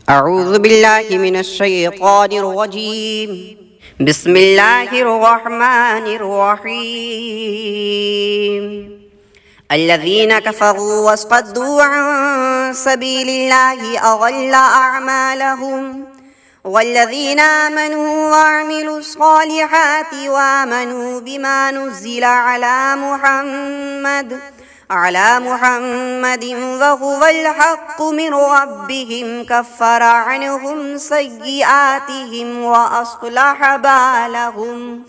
أعوذ بالله من الشيطان الرجيم. بسم الله الرحمن الرحيم. الذين كفروا وصدوا عن سبيل الله أضل أعمالهم، والذين آمنوا وعملوا الصالحات وآمنوا بما نزل على محمد وهو الحق من ربهم كفر عنهم سيئاتهم وأصلح بالهم.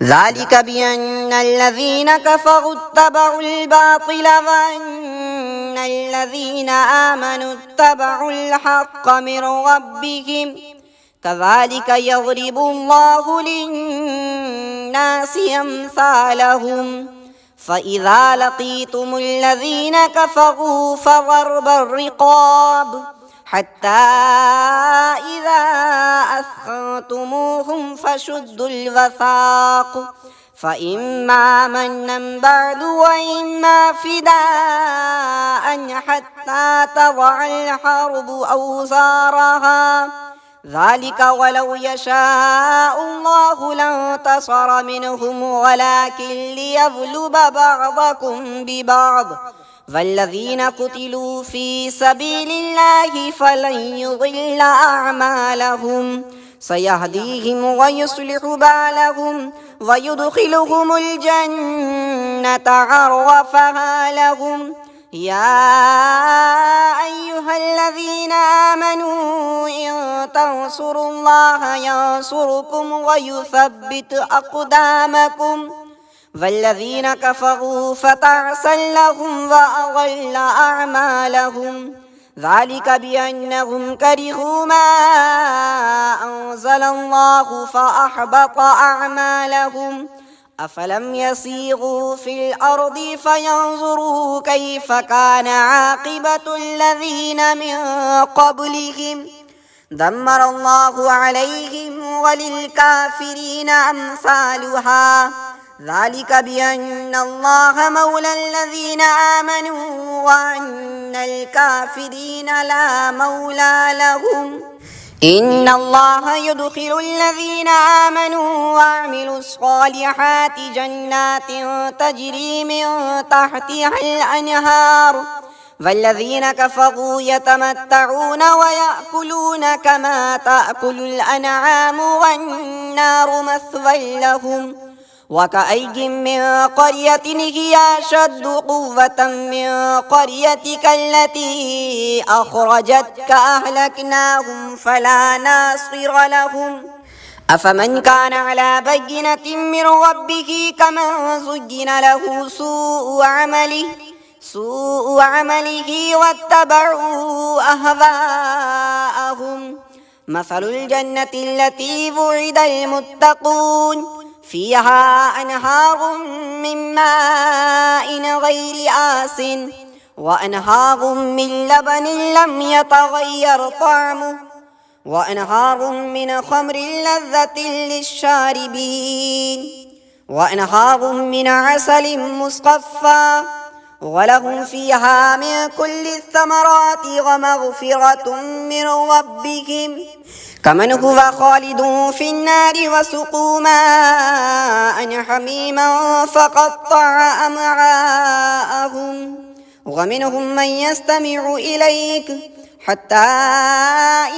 ذلك بأن الذين كفروا اتبعوا الباطل وأن الذين آمنوا اتبعوا الحق من ربهم كذلك يضرب الله للناس أمثالهم. فإذا لقيتم الذين كفروا فضرب الرقاب حتى إذا أثخنتموهم فشدوا الوثاق، فإما منا بعد وإما فداء حتى تضع الحرب أوزارها. ذلك ولو يشاء الله لانتصر منهم ولكن ليبلب بعضكم ببعض، والذين قتلوا في سبيل الله فلن يضل أعمالهم سيهديهم ويصلح بالهم ويدخلهم الجنة عرفها لهم. يا أيها الذين آمنوا إن تنصروا الله ينصركم ويثبت أقدامكم، والذين كفروا فتعسا لهم وأضل أعمالهم. ذلك بأنهم كرهوا ما أنزل الله فأحبط أعمالهم. أفلم يسيروا في الأرض فينظروا كيف كان عاقبة الذين من قبلهم دمر الله عليهم وللكافرين أمثالها. ذلك بأن الله مولى الذين آمنوا وأن الكافرين لا مولى لهم. إن الله يدخل الذين آمنوا وعملوا الصالحات جنات تجري من تحتها الأنهار، والذين كفروا يتمتعون ويأكلون كما تأكل الأنعام والنار مثوى لهم. وكأي من قرية هي أشد قوة من قريتك التي أخرجتك أهلكناهم فلا ناصر لهم. أفمن كان على بينة من ربه كمن زين له سوء عمله واتبعوا أهواءهم. مثل الجنة التي وعد المتقون فيها أنهار من ماء غير آسٍ وأنهار من لبن لم يتغير طعمه وأنهار من خمر لذة للشاربين وأنهار من عسل مصفى ولهم فيها من كل الثمرات ومغفرة من ربهم كمن هو خالد في النار وسقوا ماء حميما فقطع أمعاءهم. ومنهم من يستمع إليك حتى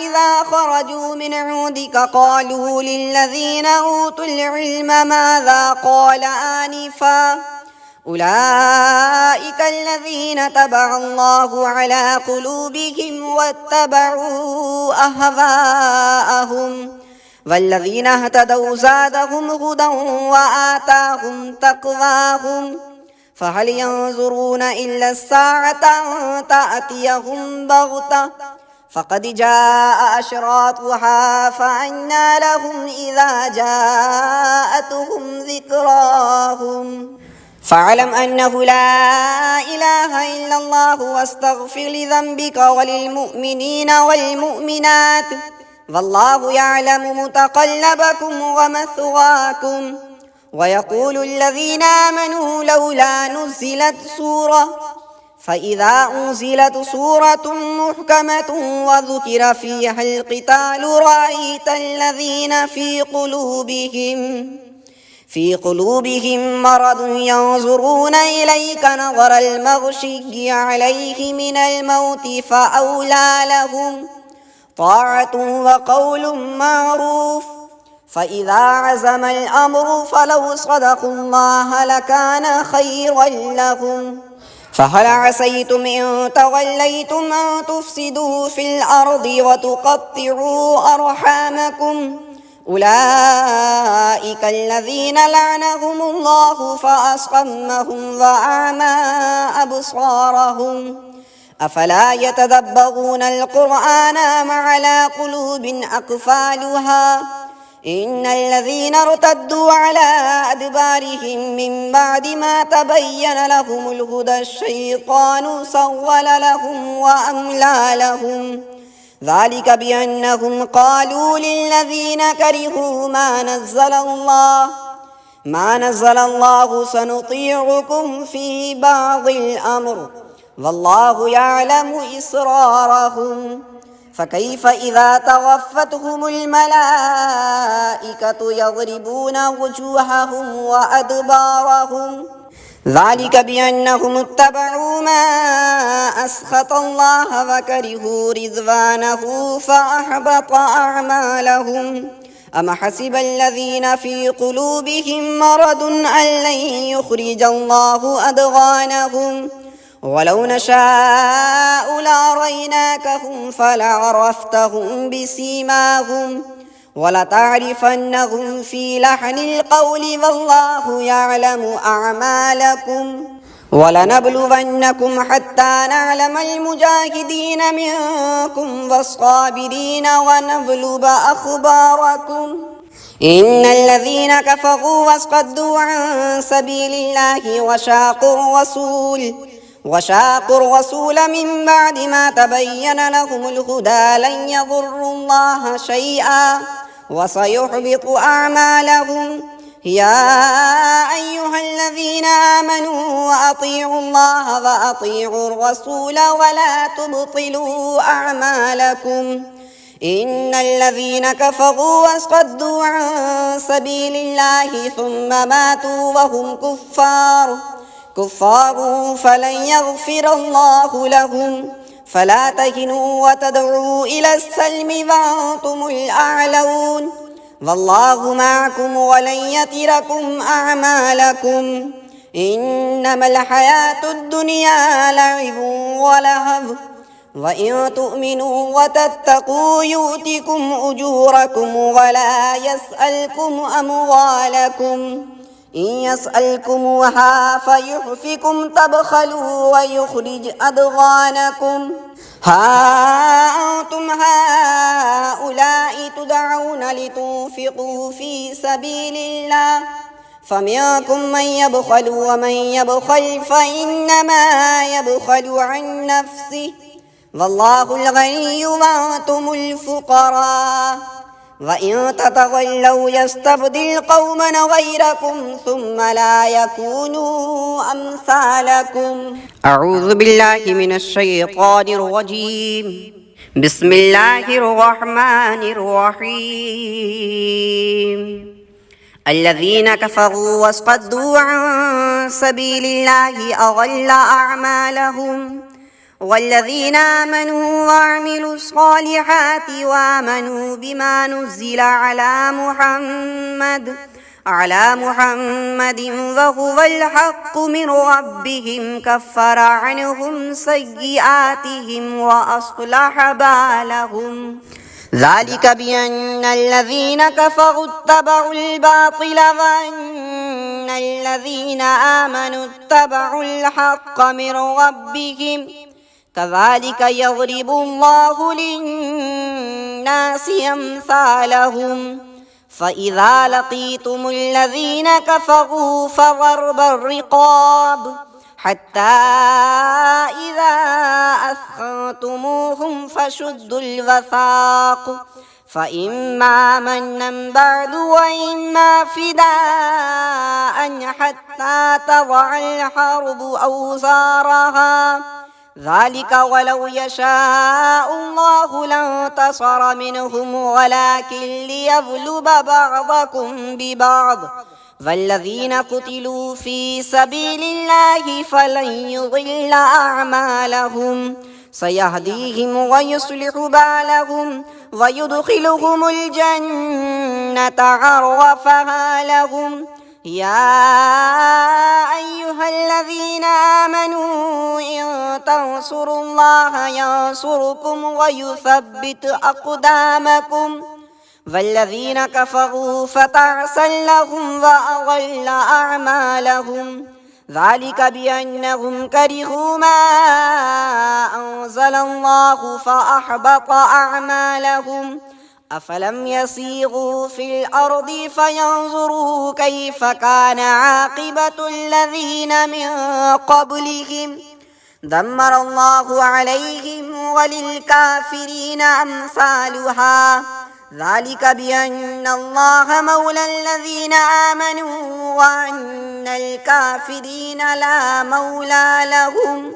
إذا خرجوا من عندك قالوا للذين أوتوا العلم ماذا قال آنفا أولئك الذين طبع الله على قلوبهم واتبعوا أهواءهم، والذين اهتدوا زادهم هدى وآتاهم تقواهم. فهل ينظرون إلا الساعة أن تأتيهم بغتة فقد جاء أشراطها فأنى لهم إذا جاءتهم ذكراهم. فاعلم أنه لا إله إلا الله واستغفر لذنبك وللمؤمنين والمؤمنات والله يعلم متقلبكم ومثواكم. ويقول الذين آمنوا لولا نزلت سورة فإذا أنزلت سورة محكمة وذكر فيها القتال رأيت الذين في قلوبهم مرض ينظرون إليك نظر المغشي عليه من الموت فأولى لهم طاعة وقول معروف. فإذا عزم الأمر فلو صدقوا الله لكان خيرا لهم. فهل عسيتم إن توليتم أن تفسدوا في الأرض وتقطعوا أرحامكم أولئك الذين لعنهم الله فأصمهم وأعمى أبصارهم أفلا يتدبرون القرآن أم على قلوب أقفالها إن الذين ارتدوا على أدبارهم من بعد ما تبين لهم الهدى الشيطان سول لهم وأملى لهم ذلك بأنهم قالوا للذين كرهوا ما نزل الله سنطيعكم في بعض الأمر والله يعلم إسرارهم. فكيف إذا توفتهم الملائكة يضربون وجوههم وأدبارهم ذلك بأنهم اتبعوا ما أسخط الله وكرهوا رضوانه فأحبط أعمالهم. أم حسب الذين في قلوبهم مرض أن لن يخرج الله أضغانهم ولو نشاء لأريناكهم فلعرفتهم بسيماهم ولتعرفنهم في لحن القول والله يعلم أعمالكم ولنبلونكم حتى نعلم المجاهدين منكم والصابرين ونبلو أخباركم إن الذين كفروا وصدوا عن سبيل الله وشاقوا الرسول من بعد ما تبين لهم الهدى لن يضروا الله شيئا وسيحبط أعمالهم. يا أيها الذين آمنوا أطيعوا الله وأطيعوا الرسول ولا تبطلوا أعمالكم إن الذين كفروا وصدوا عن سبيل الله ثم ماتوا وهم كفار فلن يغفر الله لهم فلا تهنوا وتدعوا إلى السلم وأنتم الأعلون والله معكم ولن يتركم أعمالكم إنما الحياة الدنيا لعب ولهو وإن تؤمنوا وتتقوا يؤتكم أجوركم ولا يسألكم أموالكم إن يسألكموها فيحفكم تبخلوا ويخرج أضغانكم ها أنتم هؤلاء تدعون لتنفقوا في سبيل الله فمنكم من يبخل ومن يبخل فإنما يبخل عن نفسه والله الغني وأنتم الفقراء وإن تتولوا يستبدل قوما غيركم ثم لا يكونوا أمثالكم. أعوذ بالله من الشيطان الرجيم. بسم الله الرحمن الرحيم. الذين كفروا وصدوا عن سبيل الله أضل أعمالهم والذين آمنوا وعملوا الصالحات وآمنوا بما نزل على محمد وهو الحق من ربهم كفر عنهم سيئاتهم وأصلح بالهم ذلك بأن الذين كفروا اتبعوا الباطل وأن الذين آمنوا اتبعوا الحق من ربهم كذلك يضرب الله للناس أمثالهم فإذا لقيتم الذين كفروا فضرب الرقاب حتى إذا أثخنتموهم فإما منا بعد وإما فداء حتى تضع الحرب أوزارها ذلك ولو يشاء الله لانتصر منهم ولكن ليبلب بعضكم ببعض والذين قتلوا في سبيل الله فلن يضل أعمالهم سيهديهم ويصلح بالهم ويدخلهم الجنة عرفها لهم يا أيها الذين آمنوا إن تنصروا الله ينصركم ويثبت أقدامكم والذين كفروا فتعسا لهم وأضل أعمالهم ذلك بأنهم كرهوا ما أنزل الله فأحبط أعمالهم أفلم يسيروا في الأرض فينظروا كيف كان عاقبة الذين من قبلهم دمر الله عليهم وللكافرين أمثالها ذلك بأن الله مولى الذين آمنوا وأن الكافرين لا مولى لهم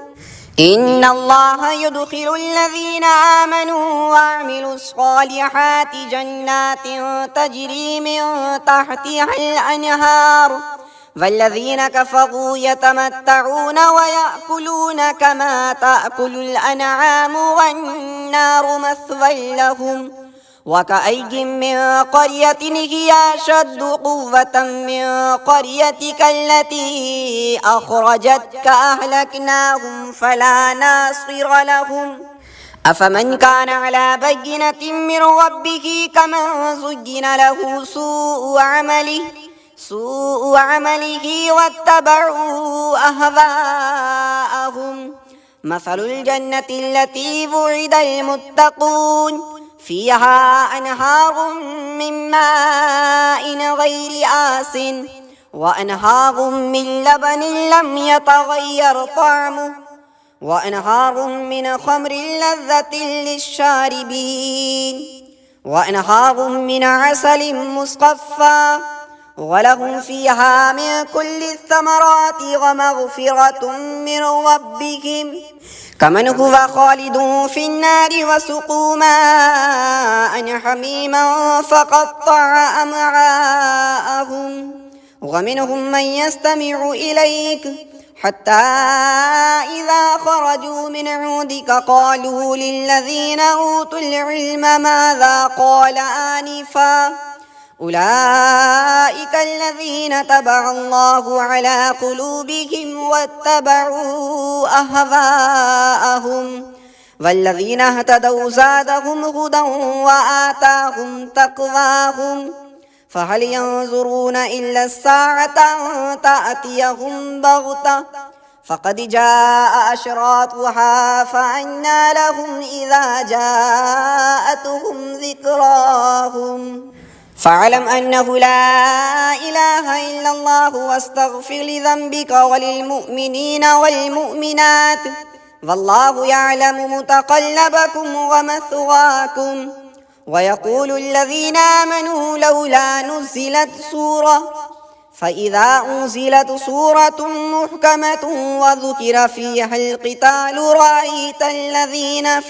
إن الله يدخل الذين آمنوا وعملوا الصالحات جنات تجري من تحتها الأنهار والذين كفروا يتمتعون ويأكلون كما تأكل الأنعام والنار مثوى لهم وكأي من قرية هي أشد قوة من قريتك التي أخرجتك أهلكناهم فلا ناصر لهم أفمن كان على بينة من ربه كمن زين له سوء عمله واتبعوا أهواءهم مثل الجنة التي وعد المتقون فيها أنهار من ماء غير آس وأنهار من لبن لم يتغير طعمه وأنهار من خمر لذة للشاربين وأنهار من عسل مصفى ولهم فيها من كل الثمرات ومغفرة من ربهم كمن هو خالد في النار وسقوا ماء حميما فقطع أمعاءهم ومنهم من يستمع إليك حتى إذا خرجوا من عندك قالوا للذين أوتوا العلم ماذا قال آنفا أولئك الذين تبع الله على قلوبهم واتبعوا أهواءهم والذين اهتدوا زادهم هدى وآتاهم تقواهم فهل ينظرون إلا الساعة أن تأتيهم بغتة فقد جاء أشراطها فأنى لهم إذا جاءتهم ذكراهم فاعلم أنه لا إله إلا الله واستغفر لذنبك وللمؤمنين والمؤمنات والله يعلم متقلبكم ومثواكم ويقول الذين آمنوا لولا نزلت سورة فإذا أنزلت سورة محكمة وذكر فيها القتال رأيت الذين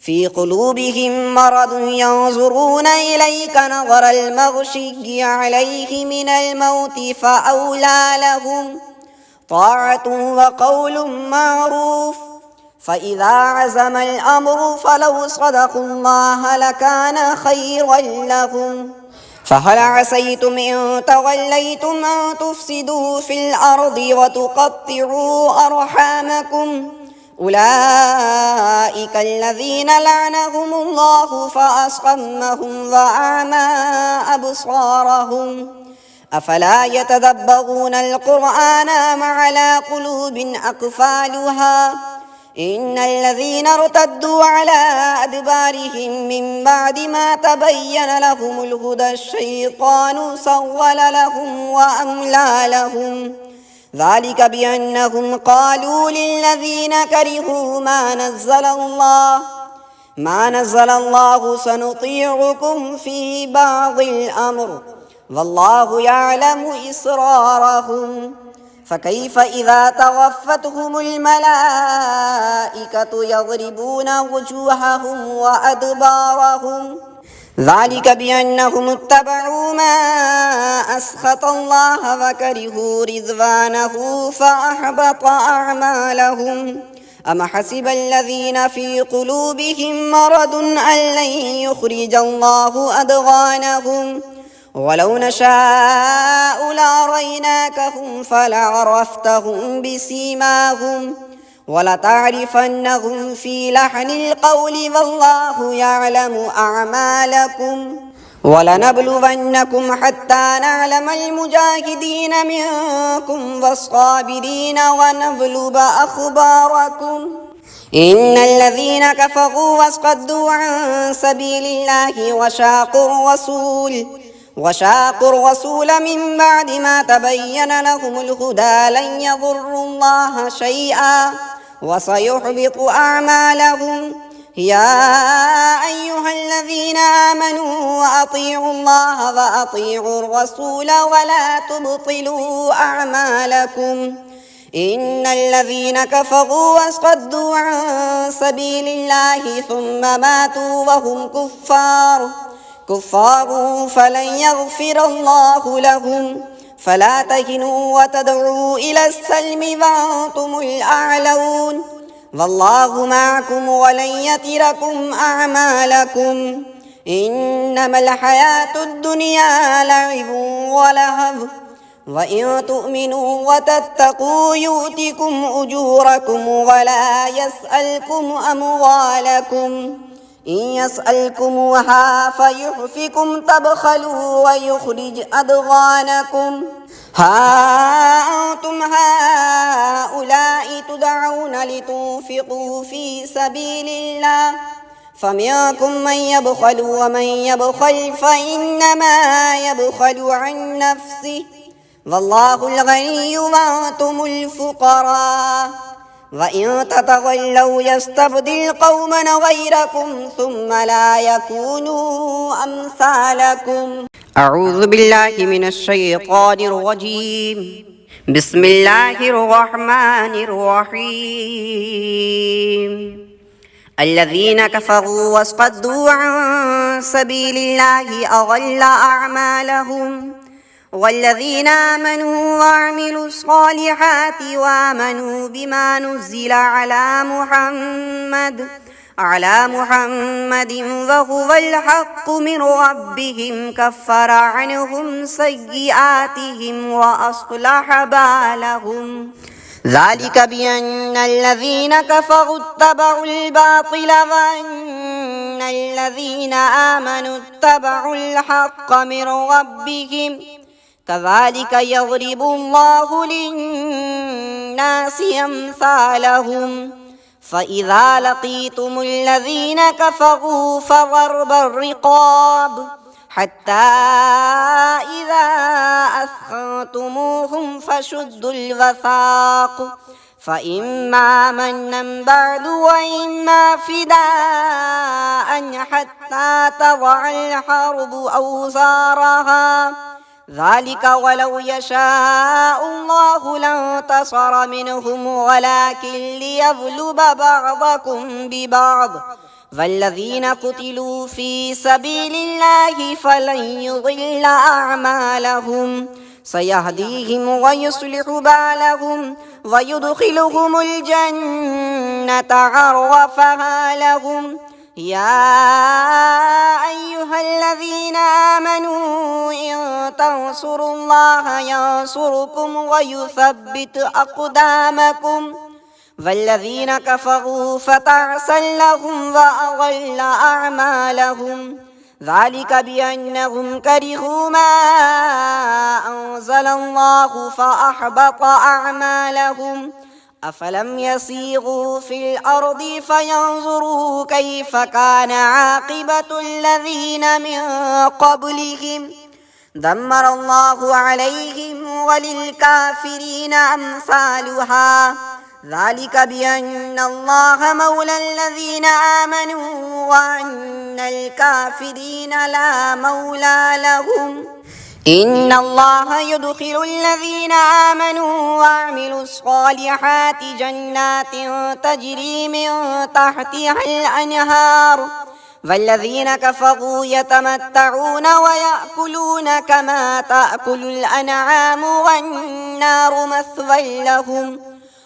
في قلوبهم مرض ينظرون إليك نظر المغشي عليه من الموت فأولى لهم طاعة وقول معروف فإذا عزم الأمر فلو صدقوا الله لكان خيرا لهم فهل عسيتم إن توليتم أن تفسدوا في الأرض وتقطعوا أرحامكم أولئك الذين لعنهم الله فأصمهم وأعمى أبصارهم أفلا يتدبرون القرآن أم على قلوب أقفالها إن الذين ارتدوا على أدبارهم من بعد ما تبين لهم الهدى الشيطان سول لهم وأملى لهم ذلك بأنهم قالوا للذين كرهوا ما نزل الله ما نزل الله سنطيعكم في بعض الأمر والله يعلم إسرارهم فكيف إذا توفتهم الملائكة يضربون وجوههم وأدبارهم ذلك بأنهم اتبعوا ما أسخط الله وكرهوا رضوانه فأحبط أعمالهم أم حسب الذين في قلوبهم مرض أن لن يخرج الله أضغانهم ولو نشاء لأريناكهم فلعرفتهم بسيماهم ولتعرفنهم في لحن القول والله يعلم أعمالكم ولنبلونكم حتى نعلم المجاهدين منكم والصابرين ونبلو أخباركم إن الذين كفروا وصدوا عن سبيل الله وشاقوا الرسول من بعد ما تبين لهم الهدى لن يضروا الله شيئا وسيحبط أعمالهم يا أيها الذين آمنوا أطيعوا الله وأطيعوا الرسول ولا تبطلوا أعمالكم إن الذين كفروا وصدوا عن سبيل الله ثم ماتوا وهم كفار فلن يغفر الله لهم فلا تهنوا وتدعوا إلى السلم وأنتم الأعلون والله معكم ولن يتركم أعمالكم إنما الحياة الدنيا لعب ولهو وإن تؤمنوا وتتقوا يؤتكم أجوركم ولا يسألكم أموالكم إن يسألكموها فيحفكم تبخلوا ويخرج أضغانكم ها أنتم هؤلاء تدعون لتنفقوا في سبيل الله فمنكم من يبخل ومن يبخل فإنما يبخل عن نفسه والله الغني وأنتم الفقراء وإن تتولوا يستبدل قوما غيركم ثم لا يكونوا أمثالكم أعوذ بالله من الشيطان الرجيم بسم الله الرحمن الرحيم الذين كفروا وصدوا عن سبيل الله أضل أعمالهم والذين آمنوا وعملوا الصالحات وآمنوا بما نزل على محمد وهو الحق من ربهم كفر عنهم سيئاتهم وأصلح بالهم ذلك بأن الذين كفروا اتبعوا الباطل وأن الذين آمنوا اتبعوا الحق من ربهم كذلك يضرب الله للناس أمثالهم فإذا لقيتم الذين كفروا فضرب الرقاب حتى إذا أثخنتموهم فشدوا الوثاق فإما منا بعد وإما فداء حتى تضع الحرب أوزارها ذلك ولو يشاء الله لانتصر منهم ولكن ليبلو بعضكم ببعض والذين قتلوا في سبيل الله فلن يضل أعمالهم سيهديهم ويصلح بالهم ويدخلهم الجنة عرفها لهم يا أيها الذين آمنوا إن تنصروا الله ينصركم ويثبت أقدامكم والذين كفروا فتعسا لهم وأضل أعمالهم ذلك بأنهم كرهوا ما أنزل الله فأحبط أعمالهم أفلم يسيروا في الأرض فينظروا كيف كان عاقبة الذين من قبلهم دمر الله عليهم وللكافرين أمثالها ذلك بأن الله مولى الذين آمنوا وأن الكافرين لا مولى لهم. إن الله يدخل الذين آمنوا وعملوا الصالحات جنات تجري من تحتها الأنهار، والذين كفروا يتمتعون ويأكلون كما تأكل الأنعام والنار مثوى لهم.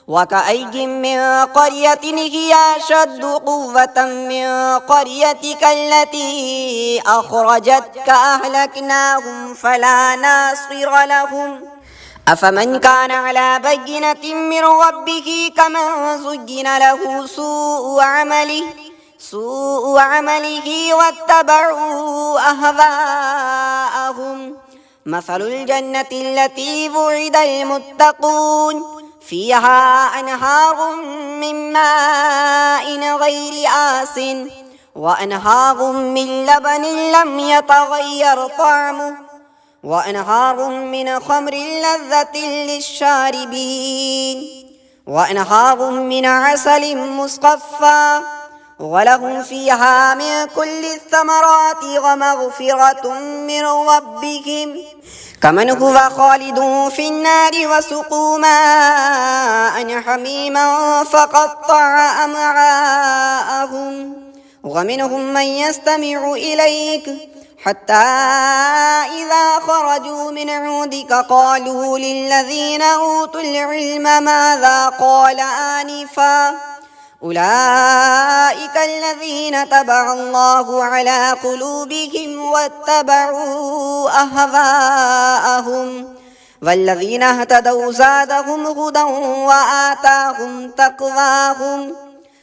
وكأي من قرية هي أشد قوة من قريتك التي أخرجتك أهلكناهم فلا ناصر لهم. أفمن كان على بينة من ربه كمن زين له سوء عمله واتبعوا أهواءهم. مثل الجنة التي وعد المتقون فيها أنهار من ماء غير آسٍ وأنهار من لبن لم يتغير طعمه وأنهار من خمر لذة للشاربين وأنهار من عسل مصفى ولهم فيها من كل الثمرات ومغفرة من ربهم كمن هو خالد في النار وسقوا ماء حميما فقطع أمعاءهم. ومنهم من يستمع إليك حتى إذا خرجوا من عندك قالوا للذين أوتوا العلم ماذا قال آنفا أولئك الذين طبع الله على قلوبهم واتبعوا أهواءهم والذين اهتدوا زادهم هدى وآتاهم تقواهم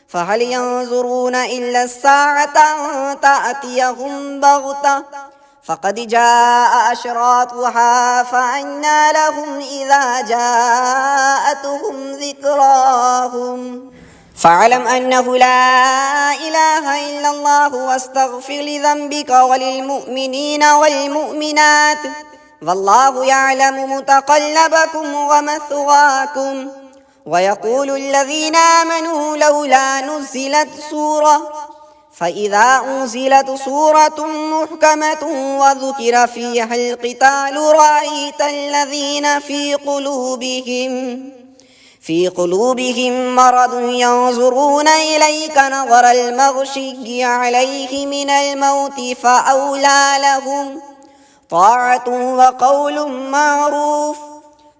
فهل ينظرون إلا الساعة أن تأتيهم بغتة فقد جاء أشراطها فأنى لهم إذا جاءتهم ذكراهم. فاعلم أنه لا إله إلا الله واستغفر لذنبك وللمؤمنين والمؤمنات والله يعلم متقلبكم ومثواكم. ويقول الذين آمنوا لولا نزلت سورة فإذا أنزلت سورة محكمة وذكر فيها القتال رأيت الذين في قلوبهم مرض ينظرون إليك نظر المغشي عليه من الموت فأولى لهم طاعة وقول معروف.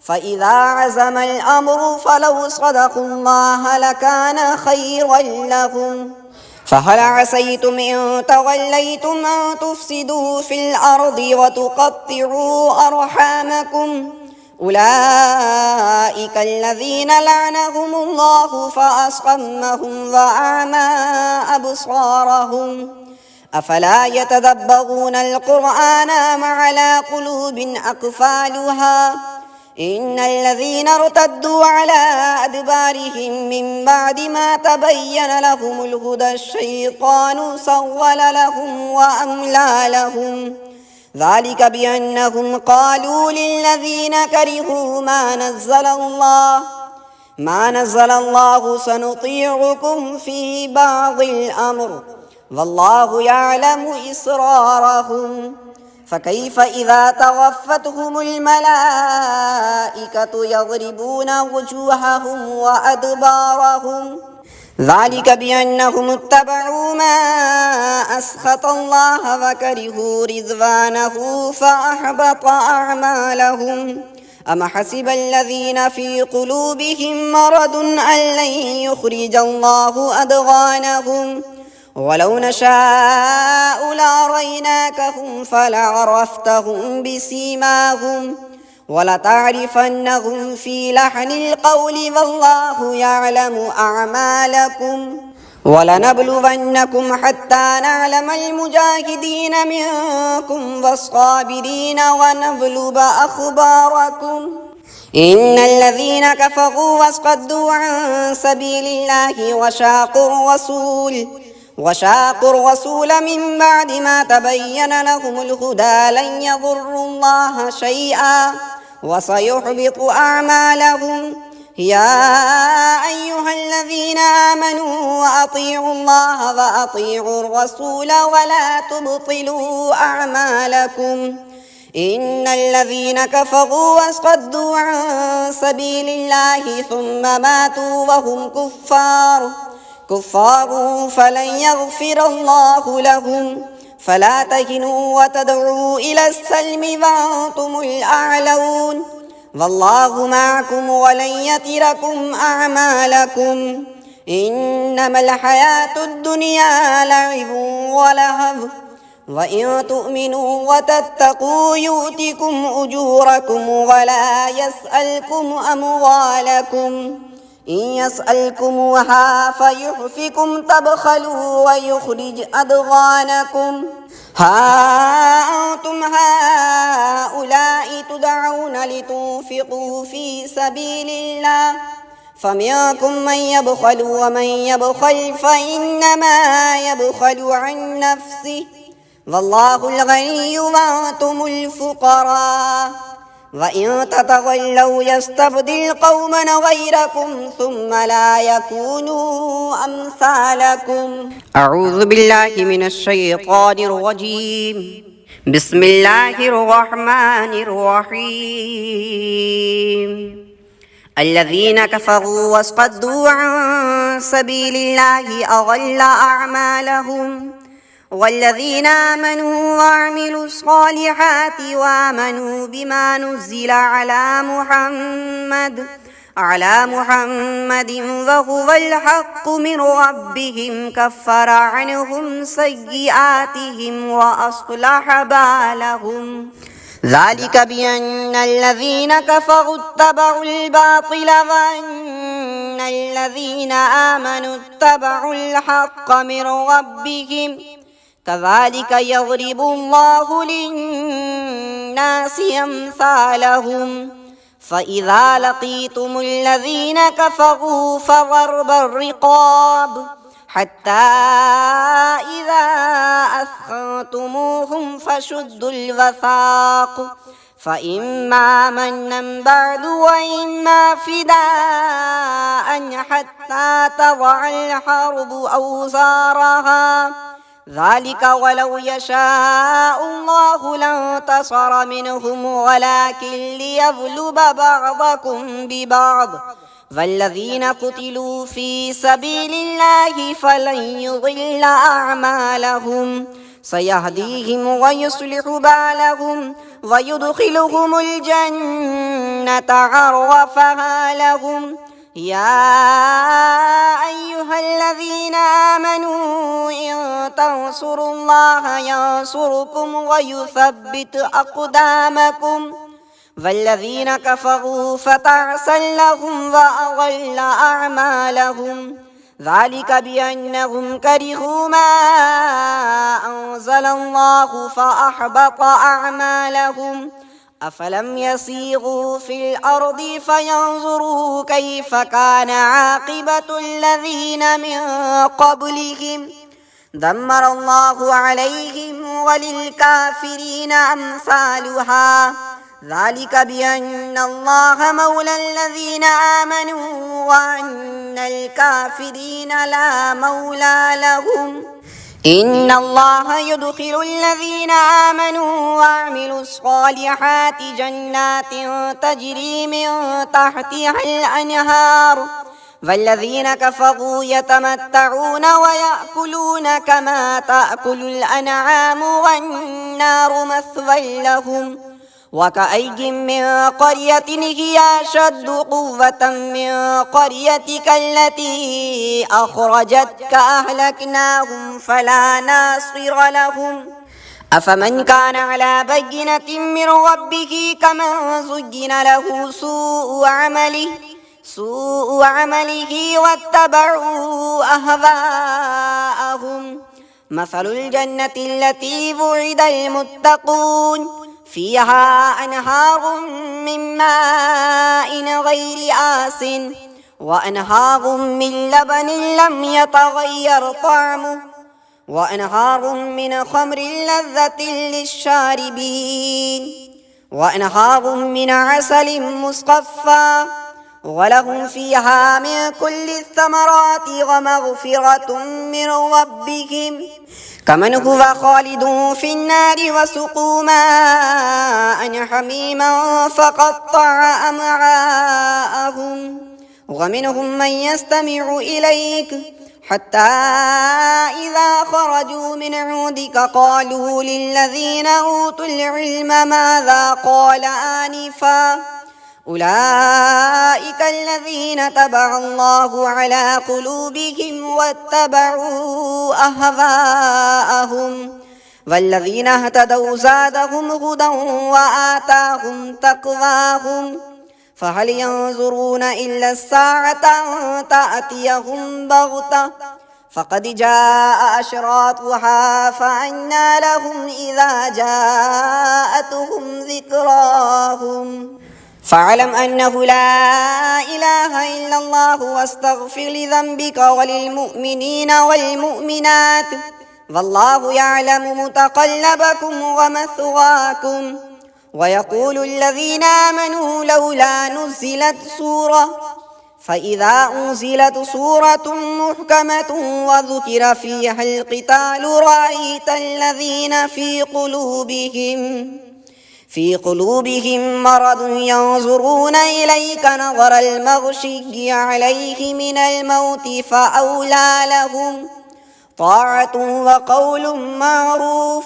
فإذا عزم الأمر فلو صدقوا الله لكان خيرا لهم. فهل عسيتم إن توليتم أن تفسدوا في الأرض وتقطعوا أرحامكم أولئك الذين لعنهم الله فأصمهم وأعمى أبصارهم أفلا يتدبرون القرآن أم على قلوب أقفالها إن الذين ارتدوا على أدبارهم من بعد ما تبين لهم الهدى الشيطان سول لهم وأملى لهم ذلك بأنهم قالوا للذين كرهوا ما نزل الله سنطيعكم في بعض الأمر والله يعلم إسرارهم. فكيف إذا توفتهم الملائكة يضربون وجوههم وأدبارهم ذلك بأنهم اتبعوا ما أسخط الله وكرهوا رضوانه فأحبط أعمالهم. أم حسب الذين في قلوبهم مرض أن لن يخرج الله أضغانهم ولو نشاء لأريناكهم فلعرفتهم بسيماهم ولتعرفنهم في لحن القول والله يعلم أعمالكم ولنبلونكم حتى نعلم المجاهدين منكم والصابرين ونبلو أخباركم. إن الذين كفروا وصدوا عن سبيل الله وشاقوا الرسول من بعد ما تبين لهم الهدى لن يضروا الله شيئا وسيحبط أعمالهم. يا أيها الذين آمنوا أطيعوا الله وأطيعوا الرسول ولا تبطلوا أعمالكم إن الذين كفروا وصدوا عن سبيل الله ثم ماتوا وهم كفار فلن يغفر الله لهم فلا تهنوا وتدعوا إلى السلم وأنتم الأعلون والله معكم ولن يتركم أعمالكم إنما الحياة الدنيا لعب ولهو وإن تؤمنوا وتتقوا يؤتكم أجوركم ولا يسألكم أموالكم إن يسألكموها فيحفكم تبخلوا ويخرج أضغانكم ها أنتم هؤلاء تدعون لتنفقوا في سبيل الله فمنكم من يبخل ومن يبخل فإنما يبخل عن نفسه والله الغني وأنتم الفقراء وإن تتولوا يستبدل قوما غيركم ثم لا يكونوا أمثالكم. أعوذ بالله من الشيطان الرجيم. بسم الله الرحمن الرحيم. الذين كفروا وصدوا عن سبيل الله أضل أعمالهم والذين آمنوا وعملوا الصالحات وآمنوا بما نزل على محمد وهو الحق من ربهم كفر عنهم سيئاتهم وأصلح بالهم ذلك بأن الذين كفروا اتبعوا الباطل وأن الذين آمنوا اتبعوا الحق من ربهم كذلك يضرب الله للناس أمثالهم فإذا لقيتم الذين كفروا فضرب الرقاب حتى إذا أثخنتموهم فشدوا الوثاق فإما منا بعد وإما فداء حتى تضع الحرب أوزارها ذلك ولو يشاء الله لانتصر منهم ولكن ليبلو بعضكم ببعض والذين قتلوا في سبيل الله فلن يضل أعمالهم سيهديهم ويصلح بالهم ويدخلهم الجنة عرفها لهم يا أيها الذين آمنوا إن تنصروا الله ينصركم ويثبت أقدامكم والذين كفروا فتعسا لهم وأضل أعمالهم ذلك بأنهم كرهوا ما أنزل الله فأحبط أعمالهم أفلم يسيروا في الأرض فينظروا كيف كان عاقبة الذين من قبلهم دمر الله عليهم وللكافرين أمثالها ذلك بأن الله مولى الذين آمنوا وأن الكافرين لا مولى لهم إن الله يدخل الذين آمنوا وعملوا الصالحات جنات تجري من تحتها الأنهار والذين كفروا يتمتعون ويأكلون كما تأكل الأنعام والنار مثوى لهم وكأي من قرية هي أشد قوة من قريتك التي أخرجتك أهلكناهم فلا ناصر لهم أفمن كان على بينة من ربه كمن زين له سوء عمله واتبعوا أهواءهم مثل الجنة التي وعد المتقون فيها أنهار من ماء غير آسٍ وأنهار من لبن لم يتغير طعمه وأنهار من خمر لذة للشاربين وأنهار من عسل مصفى ولهم فيها من كل الثمرات ومغفرة من ربهم كمن هو خالد في النار وسقوا ماء حميما فقطع أمعاءهم ومنهم من يستمع إليك حتى إذا خرجوا من عندك قالوا للذين أوتوا العلم ماذا قال آنفا أولئك الذين طبع الله على قلوبهم واتبعوا أهواءهم والذين اهتدوا زادهم هدى وآتاهم تقواهم فهل ينظرون إلا الساعة أن تأتيهم بغتة فقد جاء أشراطها فأنى لهم إذا جاءتهم ذكراهم فاعلم أنه لا إله إلا الله واستغفر لذنبك وللمؤمنين والمؤمنات والله يعلم متقلبكم ومثواكم ويقول الذين آمنوا لولا نزلت سورة فإذا أنزلت سورة محكمة وذكر فيها القتال رأيت الذين في قلوبهم مرض ينظرون إليك نظر المغشي عليه من الموت فأولى لهم طاعة وقول معروف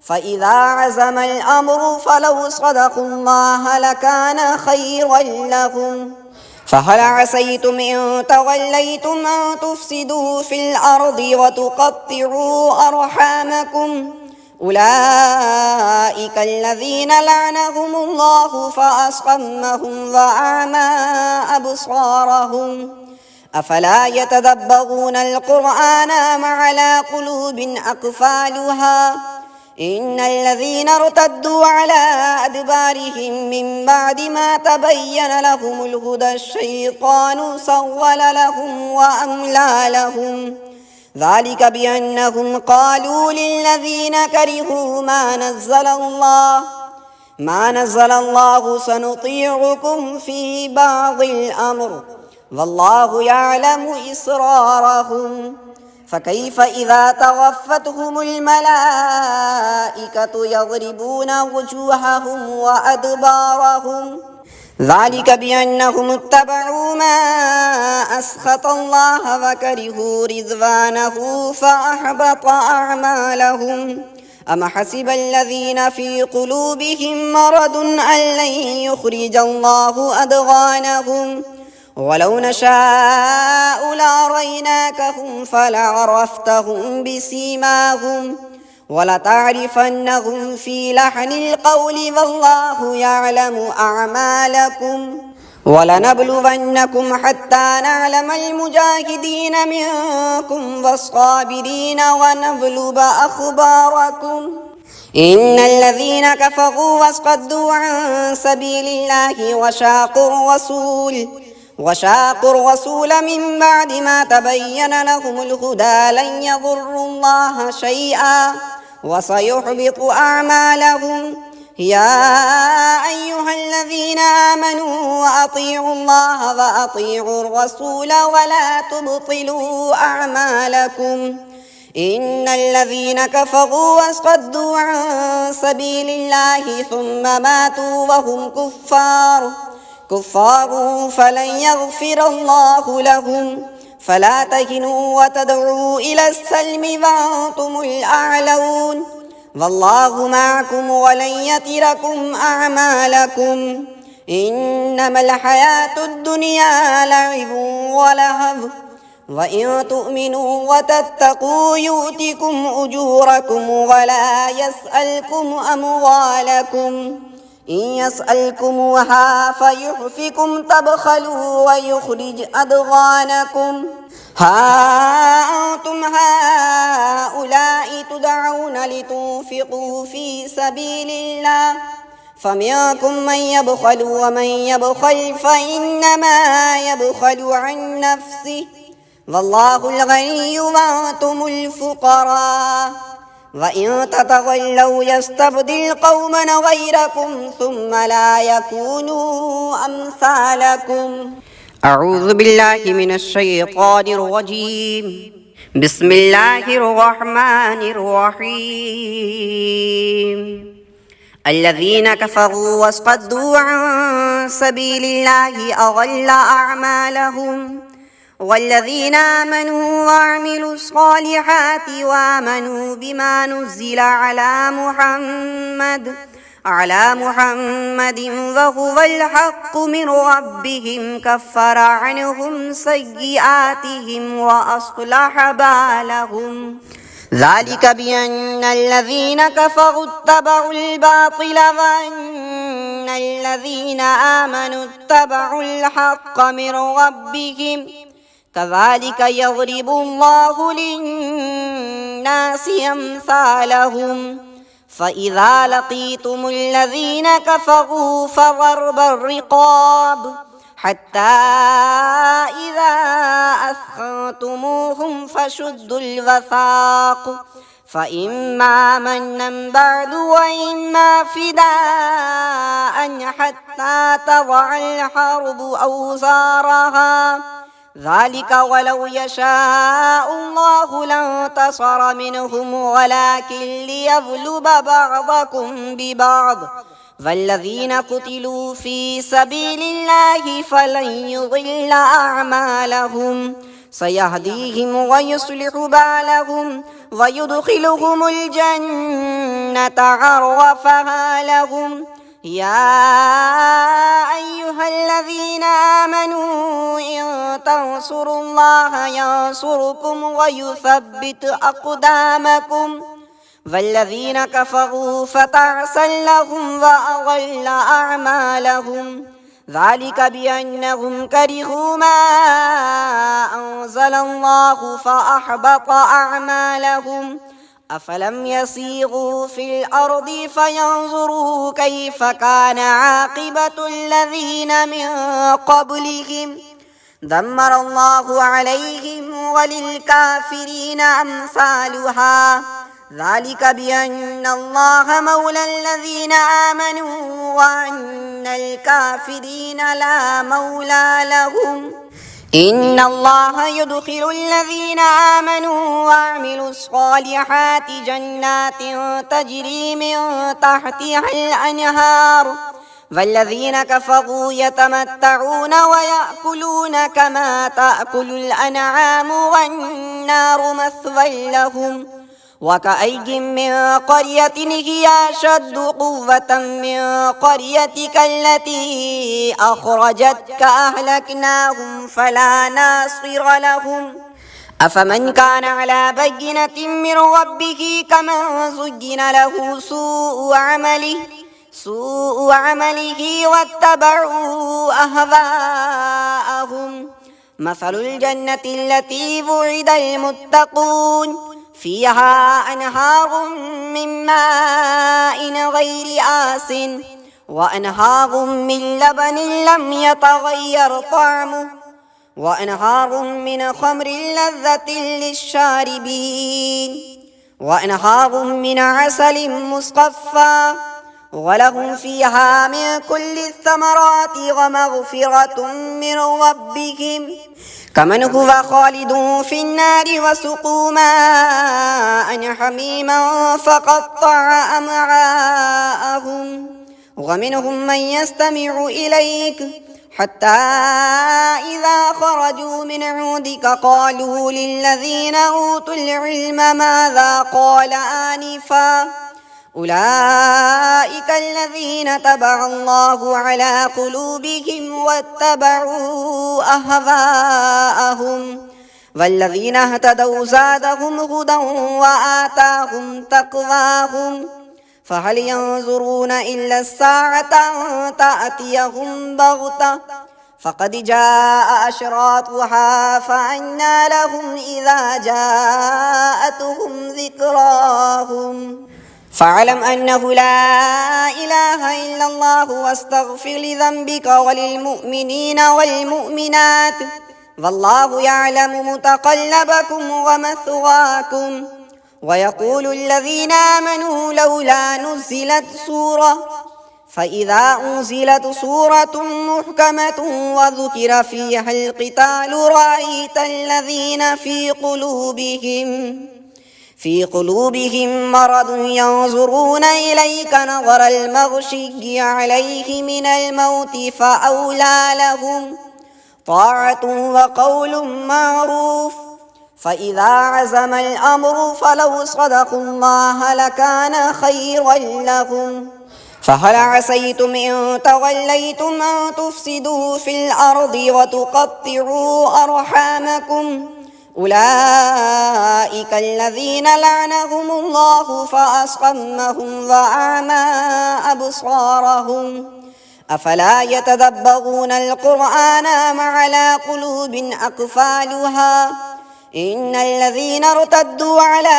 فإذا عزم الأمر فلو صدقوا الله لكان خيرا لهم فهل عسيتم إن توليتم أن تفسدوا في الأرض وتقطعوا أرحامكم أولئك الذين لعنهم الله فأصمهم وأعمى أبصارهم أفلا يتدبرون القرآن أم على قلوب أقفالها إن الذين ارتدوا على أدبارهم من بعد ما تبين لهم الهدى الشيطان سول لهم وأملى لهم ذلك بأنهم قالوا للذين كرهوا ما نزل الله سنطيعكم في بعض الأمر والله يعلم إسرارهم فكيف إذا توفتهم الملائكة يضربون وجوههم وأدبارهم ذلك بأنهم اتبعوا ما أسخط الله وكرهوا رضوانه فأحبط أعمالهم أم حسب الذين في قلوبهم مرض أن لن يخرج الله أضغانهم ولو نشاء لأريناكهم فلعرفتهم بسيماهم ولتعرفنهم في لحن القول والله يعلم أعمالكم ولنبلونكم حتى نعلم المجاهدين منكم والصابرين ونبلو أخباركم إن الذين كفروا وصدوا عن سبيل الله وشاقوا الرسول من بعد ما تبين لهم الهدى لن يضروا الله شيئا وسيحبط أعمالهم يا أيها الذين آمنوا أطيعوا الله وأطيعوا الرسول ولا تبطلوا أعمالكم إن الذين كفروا وصدوا عن سبيل الله ثم ماتوا وهم كفار فلن يغفر الله لهم فلا تهنوا وتدعوا إلى السلم وأنتم الأعلون والله معكم ولن يتركم أعمالكم إنما الحياة الدنيا لعب ولهو وإن تؤمنوا وتتقوا يؤتكم أجوركم ولا يسألكم أموالكم إن يسألكموها فيحفكم تبخلوا ويخرج أضغانكم ها أنتم هؤلاء تدعون لتنفقوا في سبيل الله فمنكم من يبخل ومن يبخل فإنما يبخل عن نفسه والله الغني وأنتم الفقراء وإن تتولوا يستبدل قوما غيركم ثم لا يكونوا أمثالكم أعوذ بالله من الشيطان الرجيم. بسم الله الرحمن الرحيم. الذين كفروا وصدوا عن سبيل الله أضل أعمالهم، والذين آمنوا وعملوا الصالحات وآمنوا بما نزل على محمد وهو الحق من ربهم كفر عنهم سيئاتهم وأصلح بالهم. ذلك بأن الذين كفروا اتبعوا الباطل وأن الذين آمنوا اتبعوا الحق من ربهم. كذلك يضرب الله للناس أمثالهم. فإذا لقيتم الذين كفروا فضرب الرقاب حتى إذا أثخنتموهم فشدوا الوثاق، فإما منا بعد وإما فداء حتى تضع الحرب أوزارها. ذلك ولو يشاء الله لانتصر منهم ولكن ليبلو بعضكم ببعض. والذين قتلوا في سبيل الله فلن يضل أعمالهم، سيهديهم ويصلح بالهم ويدخلهم الجنة عرفها لهم. يا أيها الذين آمنوا إن تنصروا الله ينصركم ويثبت أقدامكم. والذين كفروا فتعسا لهم وأضل أعمالهم. ذلك بأنهم كرهوا ما أنزل الله فأحبط أعمالهم. أفلم يسيروا في الأرض فينظروا كيف كان عاقبة الذين من قبلهم. دمر الله عليهم وللكافرين أمثالها. ذلك بأن الله مولى الذين آمنوا وأن الكافرين لا مولى لهم. إن الله يدخل الذين آمنوا وعملوا الصالحات جنات تجري من تحتها الأنهار، والذين كفروا يتمتعون ويأكلون كما تأكل الأنعام والنار مثوى لهم. وكأي من قرية هي أشد قوة من قريتك التي أخرجتك أهلكناهم فلا ناصر لهم. أفمن كان على بينة من ربه كمن زين له سوء عمله واتبعوا أهواءهم. مثل الجنة التي وعد المتقون فيها أنهار من ماء غير آس وأنهار من لبن لم يتغير طعمه وأنهار من خمر لذة للشاربين وأنهار من عسل مصفى ولهم فيها من كل الثمرات ومغفرة من ربهم كمن هو خالد في النار وسقوا ماء حميما فقطع أمعاءهم. ومنهم من يستمع إليك حتى إذا خرجوا من عندك قالوا للذين أوتوا العلم ماذا قال آنفا. أولئك الذين طبع الله على قلوبهم واتبعوا أهواءهم. والذين اهتدوا زادهم هدى وآتاهم تقواهم. فهل ينظرون إلا الساعة أن تأتيهم بغتة فقد جاء أشراطها فأنى لهم إذا جاءتهم ذكراهم. فاعلم أنه لا إله إلا الله واستغفر لذنبك وللمؤمنين والمؤمنات والله يعلم متقلبكم ومثواكم. ويقول الذين آمنوا لولا نزلت سورة فإذا أنزلت سورة محكمة وذكر فيها القتال رأيت الذين في قلوبهم مرض ينظرون إليك نظر المغشي عليه من الموت فأولى لهم طاعة وقول معروف. فإذا عزم الأمر فلو صدقوا الله لكان خيرا لهم. فهل عسيتم إن توليتم أن تفسدوا في الأرض وتقطعوا أرحامكم أولئك الذين لعنهم الله فأصمهم وأعمى أبصارهم أفلا يتدبرون القرآن أم على قلوب أقفالها إن الذين ارتدوا على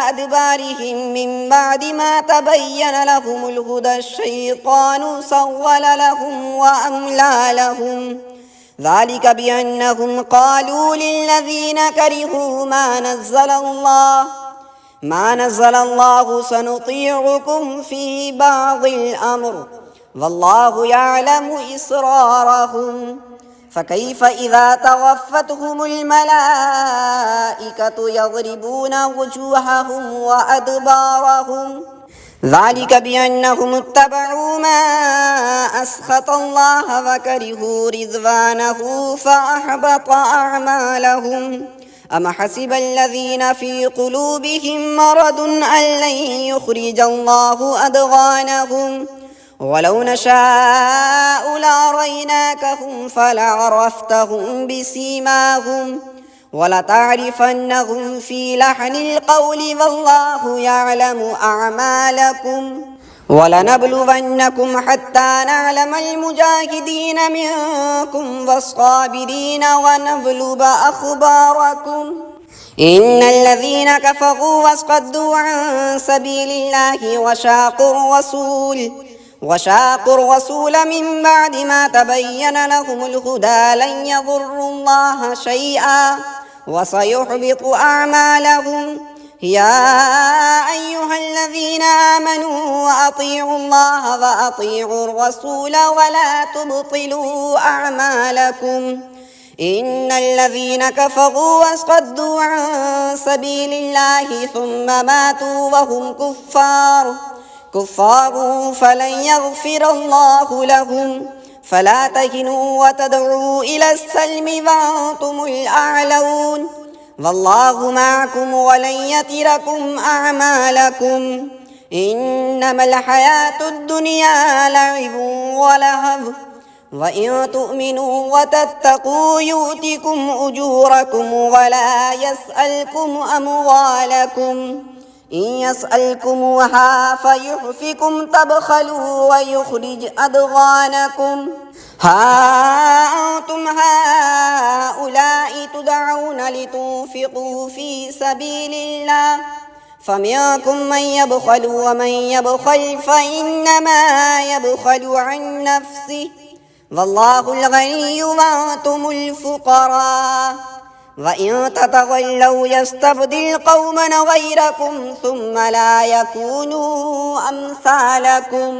أدبارهم من بعد ما تبين لهم الهدى الشيطان سول لهم وأملى لهم ذلك بأنهم قالوا للذين كرهوا ما نزل الله سنطيعكم في بعض الأمر والله يعلم إسرارهم. فكيف إذا توفتهم الملائكة يضربون وجوههم وأدبارهم ذلك بأنهم اتبعوا ما أسخط الله وكرهوا رضوانه فأحبط أعمالهم. أم حسب الذين في قلوبهم مرض أن لن يخرج الله أضغانهم ولو نشاء لأريناكهم فلعرفتهم بسيماهم ولتعرفنهم في لحن القول والله يعلم أعمالكم ولنبلونكم حتى نعلم المجاهدين منكم والصابرين ونبلو أخباركم. إن الذين كفروا وصدوا عن سبيل الله وشاقوا الرسول من بعد ما تبين لهم الهدى لن يضروا الله شيئا وسيحبط أعمالهم. يا أيها الذين آمنوا أطيعوا الله وأطيعوا الرسول ولا تبطلوا أعمالكم. إن الذين كفروا وصدوا عن سبيل الله ثم ماتوا وهم كفار فلن يغفر الله لهم. فلا تهنوا وتدعوا إلى السلم وأنتم الأعلون والله معكم ولن يتركم أعمالكم. إنما الحياة الدنيا لعب ولهو وإن تؤمنوا وتتقوا يؤتكم أجوركم ولا يسألكم أموالكم. إن يسألكموها فيحفكم تبخلوا ويخرج أضغانكم. ها أنتم هؤلاء تدعون لتنفقوا في سبيل الله فمنكم من يبخل ومن يبخل فإنما يبخل عن نفسه والله الغني وأنتم الفقراء وإن تتولوا يستبدل قوما غيركم ثم لا يكونوا أمثالكم.